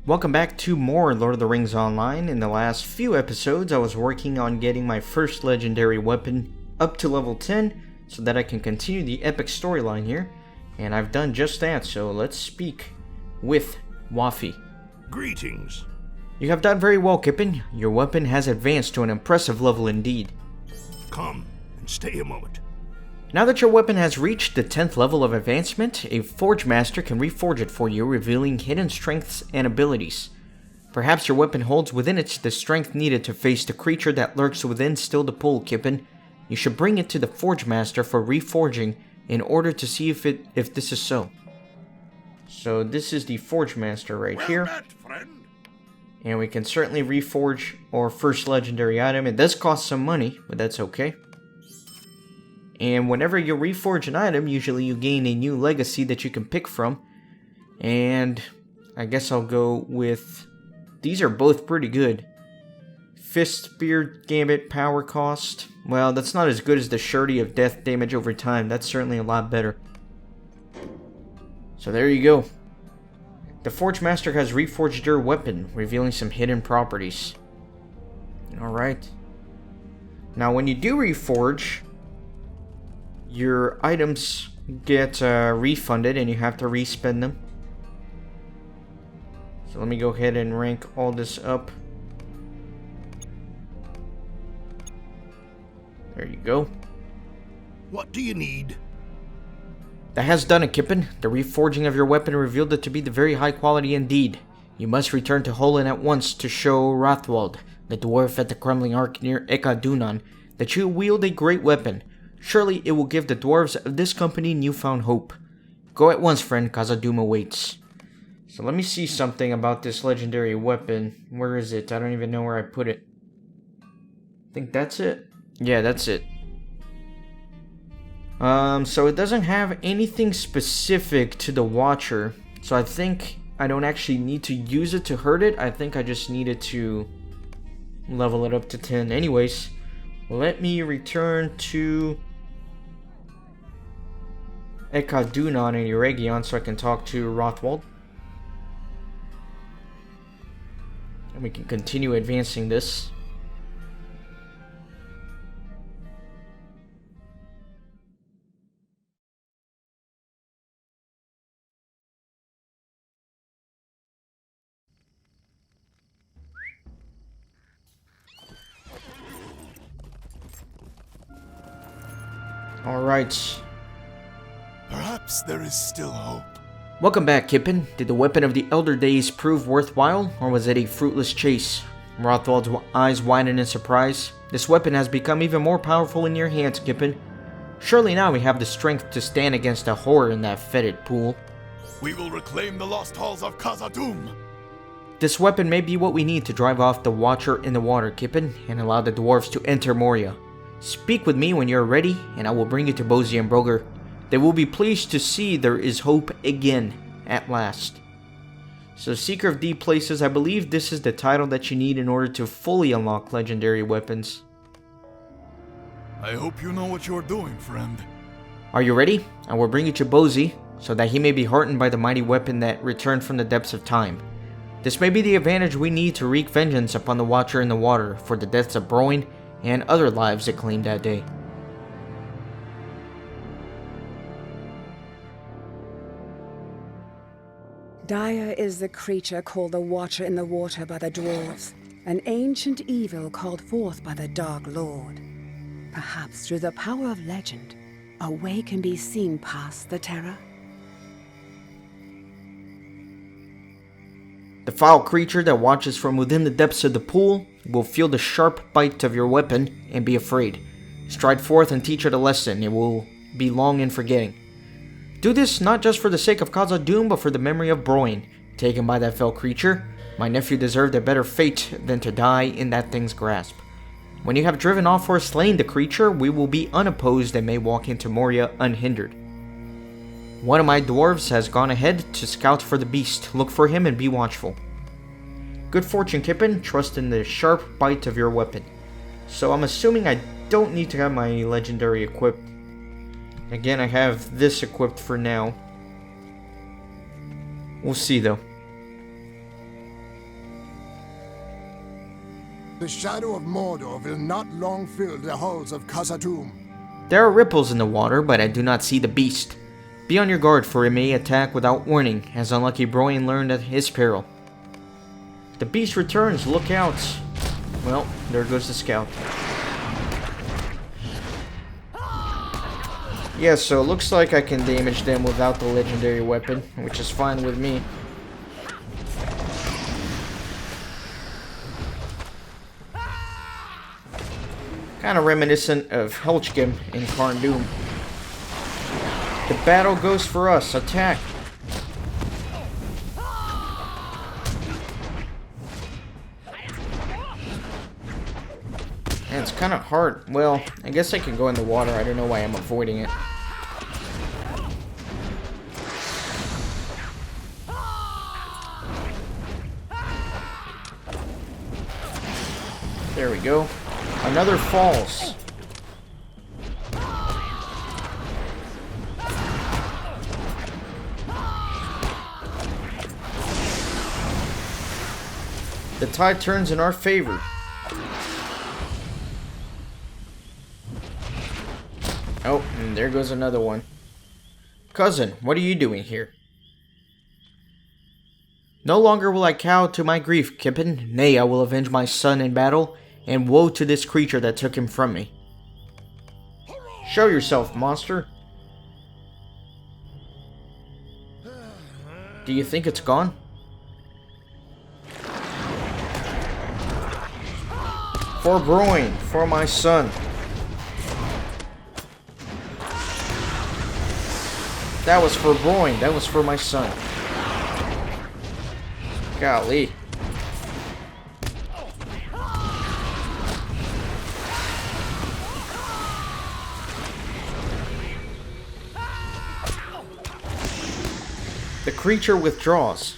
Welcome back to more Lord of the Rings Online. In the last few episodes, I was working on getting my first legendary weapon up to level 10 so that I can continue the epic storyline here. And I've done just that, so let's speak with Wafi. Greetings. You have done very well, Kippen. Your weapon has advanced to an impressive level indeed. Come and stay a moment. Now that your weapon has reached the 10th level of advancement, a Forge Master can reforge it for you, revealing hidden strengths and abilities. Perhaps your weapon holds within it the strength needed to face the creature that lurks within Still the Pool, Kippen. You should bring it to the Forge Master for reforging in order to see if this is so. So this is the Forge Master right here. Met, friend. And we can certainly reforge our first legendary item. It does cost some money, but that's okay. And whenever you reforge an item, usually you gain a new legacy that you can pick from. And I guess I'll go with... These are both pretty good. Fist, Spear, Gambit, Power Cost. Well, that's not as good as the Surety of Death damage over time. That's certainly a lot better. So there you go. The Forge Master has reforged your weapon, revealing some hidden properties. Alright. Now when you do reforge, your items get refunded and you have to respend them. So let me go ahead and rank all this up. There you go. What do you need? That has done it, Kippen. The reforging of your weapon revealed it to be the very high quality indeed. You must return to Holland at once to show Hrothwald, the dwarf at the crumbling ark near Eka-Dunan, that you wield a great weapon. Surely it will give the dwarves of this company newfound hope. Go at once, friend. Khazad-dûm awaits. So let me see something about this legendary weapon. Where is it? I don't even know where I put it. I think that's it. Yeah, that's it. So it doesn't have anything specific to the Watcher. So I think I don't actually need to use it to hurt it. I think I just needed to level it up to 10. Anyways, let me return to Eka-Dunan and Eregion so I can talk to Hrothwald. And we can continue advancing this. Alright. Perhaps there is still hope. Welcome back, Kippen. Did the weapon of the Elder Days prove worthwhile, or was it a fruitless chase? Hrothwald's eyes widened in surprise. This weapon has become even more powerful in your hands, Kippen. Surely now we have the strength to stand against a horror in that fetid pool. We will reclaim the lost halls of Khazad-dûm. This weapon may be what we need to drive off the Watcher in the water, Kippen, and allow the dwarves to enter Moria. Speak with me when you're ready, and I will bring you to Bosi and Broger. They will be pleased to see there is hope again, at last. So, Seeker of Deep Places, I believe this is the title that you need in order to fully unlock legendary weapons. I hope you know what you're doing, friend. Are you ready? I will bring you to Bosi, so that he may be heartened by the mighty weapon that returned from the depths of time. This may be the advantage we need to wreak vengeance upon the Watcher in the water for the deaths of Broin and other lives it claimed that day. Dire is the creature called the Watcher in the Water by the dwarves, an ancient evil called forth by the Dark Lord. Perhaps through the power of legend, a way can be seen past the terror. The foul creature that watches from within the depths of the pool will feel the sharp bite of your weapon and be afraid. Stride forth and teach it a lesson. It will be long in forgetting. Do this not just for the sake of Khazad-dûm, but for the memory of Broin, taken by that fell creature. My nephew deserved a better fate than to die in that thing's grasp. When you have driven off or slain the creature, we will be unopposed and may walk into Moria unhindered. One of my dwarves has gone ahead to scout for the beast. Look for him and be watchful. Good fortune, Kippen. Trust in the sharp bite of your weapon. So I'm assuming I don't need to have my legendary equipped. Again, I have this equipped for now. We'll see though. The shadow of Mordor will not long fill the halls of Khazad-dûm. There are ripples in the water, but I do not see the beast. Be on your guard, for it may attack without warning, as unlucky Broin learned at his peril. The beast returns, look out! Well, there goes the scout. Yeah, so it looks like I can damage them without the legendary weapon, which is fine with me. Kind of reminiscent of Helchgrim in Carn-dûm. The battle goes for us. Attack! Man, it's kind of hard. Well, I guess I can go in the water. I don't know why I'm avoiding it. There we go. Another falls. The tide turns in our favor. Oh, and there goes another one. Cousin, what are you doing here? No longer will I cow to my grief, Kippen. Nay, I will avenge my son in battle, and woe to this creature that took him from me. Show yourself, monster. Do you think it's gone? For Broin, for my son. That was for Broin, that was for my son. Golly. The creature withdraws.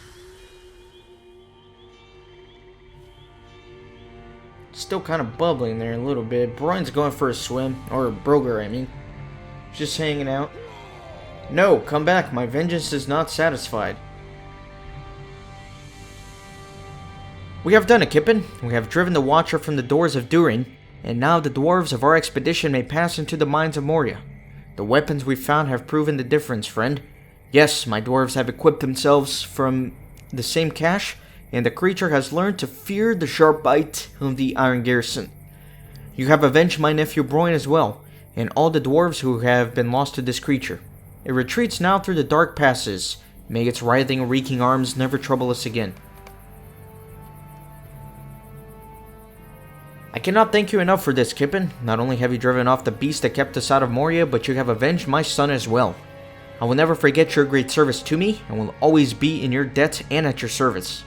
Still kind of bubbling there a little bit. Broin's going for a swim. Or Broger, I mean. Just hanging out. No, come back. My vengeance is not satisfied. We have done it, Kippen. We have driven the Watcher from the doors of Durin, and now the dwarves of our expedition may pass into the mines of Moria. The weapons we found have proven the difference, friend. Yes, my dwarves have equipped themselves from the same cache, and the creature has learned to fear the sharp bite of the Iron Garrison. You have avenged my nephew Broin as well, and all the dwarves who have been lost to this creature. It retreats now through the dark passes. May its writhing, reeking arms never trouble us again. I cannot thank you enough for this, Kippen. Not only have you driven off the beast that kept us out of Moria, but you have avenged my son as well. I will never forget your great service to me, and will always be in your debt and at your service.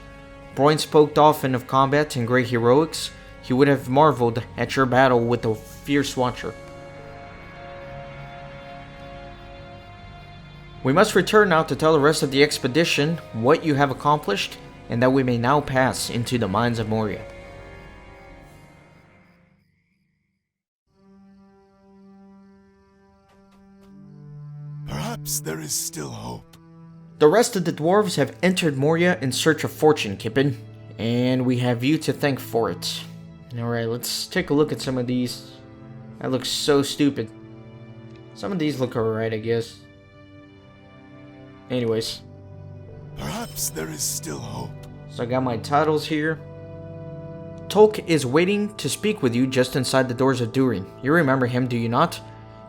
Broin spoke often of combat and great heroics. He would have marveled at your battle with the fierce Watcher. We must return now to tell the rest of the expedition what you have accomplished, and that we may now pass into the mines of Moria. Perhaps there is still hope. The rest of the dwarves have entered Moria in search of fortune, Kippen, and we have you to thank for it. Alright, let's take a look at some of these. That looks so stupid. Some of these look alright, I guess. Anyways. Perhaps there is still hope. So I got my titles here. Tolk is waiting to speak with you just inside the doors of Durin. You remember him, do you not?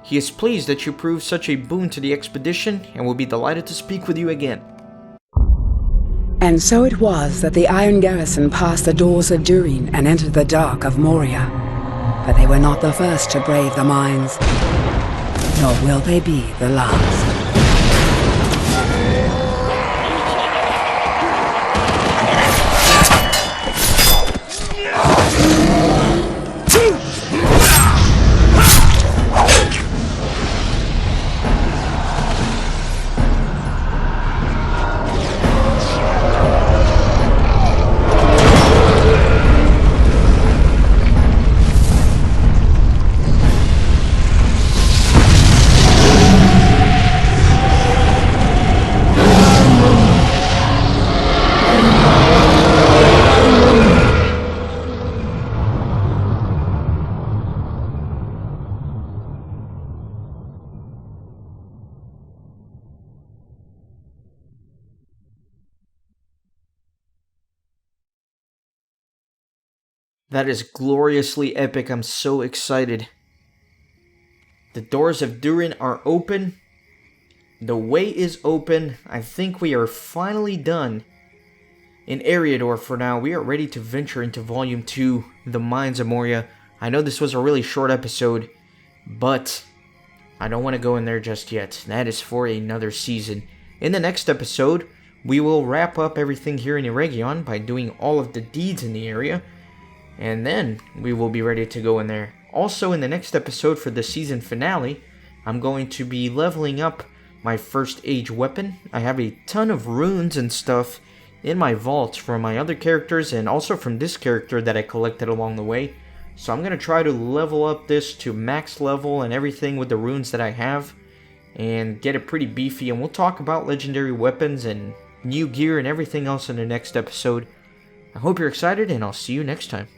He is pleased that you proved such a boon to the expedition and will be delighted to speak with you again. And so it was that the Iron Garrison passed the doors of Durin and entered the dark of Moria. But they were not the first to brave the mines, nor will they be the last. That is gloriously epic. I'm so excited. The doors of Durin are open. The way is open. I think we are finally done in Eriador for now. We are ready to venture into Volume 2, The Mines of Moria. I know this was a really short episode, but I don't want to go in there just yet. That is for another season. In the next episode, we will wrap up everything here in Eregion by doing all of the deeds in the area, and then we will be ready to go in there. Also, in the next episode for the season finale, I'm going to be leveling up my first age weapon. I have a ton of runes and stuff in my vault from my other characters and also from this character that I collected along the way. So I'm going to try to level up this to max level and everything with the runes that I have and get it pretty beefy. And we'll talk about legendary weapons and new gear and everything else in the next episode. I hope you're excited, and I'll see you next time.